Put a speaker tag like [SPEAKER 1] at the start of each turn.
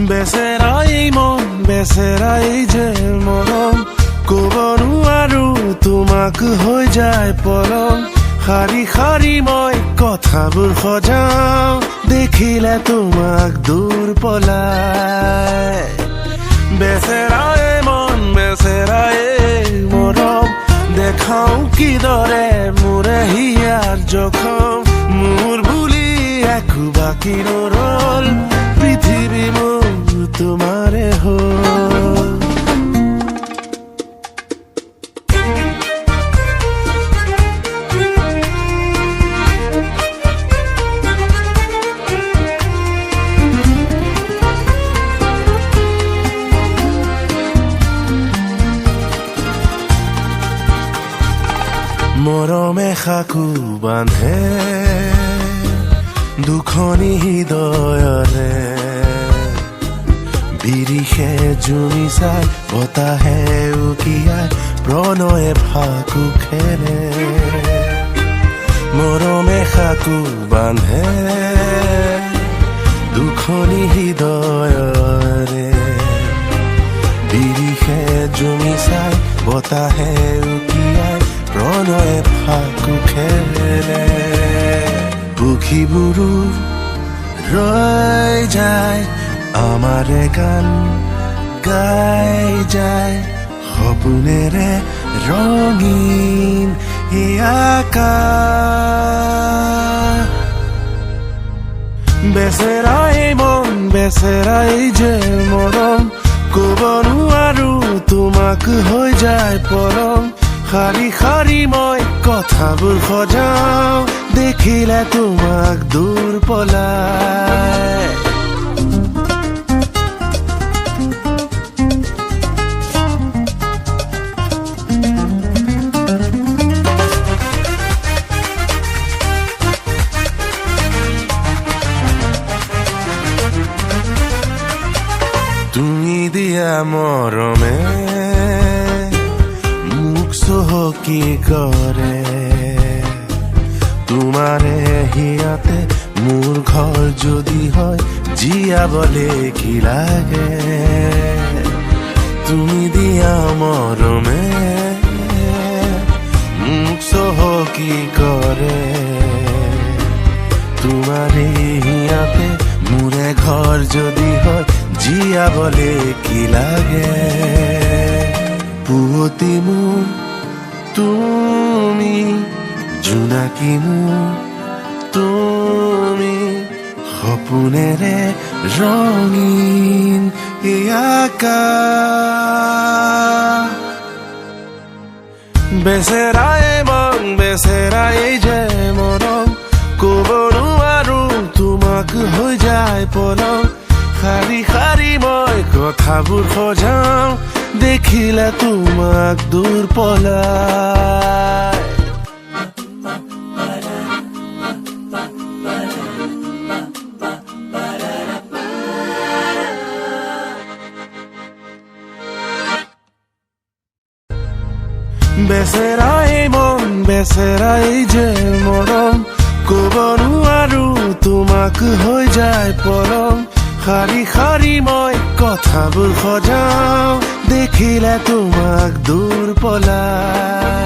[SPEAKER 1] বেচেৰাই মন বেচেৰাই যে মৰম ক'ব নোৱাৰো তোমাক হৈ যায় পৰম শাৰী শাৰী মই কথাবোৰ সজাওঁ দেখিলে তোমাক দূৰ পলাই বেচেৰাই মন বেচেৰাই মৰম দেখাওঁ কিদৰে মোৰে হিয়াৰ জখম মোৰ বুলি একো বাকী নৰল পৃথিৱী মোৰ তোমাৰে হ'ল মৰমে সাকু বান্ধে দুখনি হৃদয়ৰে বিৰিষে জুমি চাই বতাহে উকিয়াই প্ৰণয়ে ফাকু খেৰে মৰমে সাকু বান্ধে দুখনি হৃদয়ৰে বিৰিষে জুমি চাই বতাহে উকিয়াই প্ৰণয়ে ফাকু খেৰে পক্ষীবোৰো ৰৈ যায় আমাৰে গান গাই যায় সপোনেৰে ৰঙীন এই আকাশ বেচেৰাই মন বেচেৰাই যে মৰম ক'ব নোৱাৰো তোমাক হৈ যায় পৰম শাৰী শাৰী মই কথাবোৰ সজাওঁ দেখিলে তোমাক দূৰ পলাই তুমি দিয়া মৰমে চহকি কৰে তোমাৰে হিয়াতে মোৰ ঘৰ যদি হয় জীয়াবলে কি লাগে তুমি দিয়া মৰমে মোক চহকি কৰে তোমাৰে হিয়াতে মোৰে ঘৰ যদি হয় জীয়াবলে কি লাগে পুৱতি মোৰ তুমি জোনাকী মোৰ তুমি সপোনেৰে ৰঙীন এই আকাশ বেচেৰাই মন বেচেৰাই যে মৰম ক'ব নোৱাৰো তোমাক হৈ যায় পলম শাৰী শাৰী মই কথাবোৰ সজাওঁ দেখিলে তোমাক দূৰ পলাই বেচেৰাই মন বেচেৰাই যে মৰম ক'ব নোৱাৰো তোমাক হৈ যায় পৰম শাৰী শাৰী মই কথাবোৰ সজাওঁ দেখিলে তোমাক দূৰ পলাই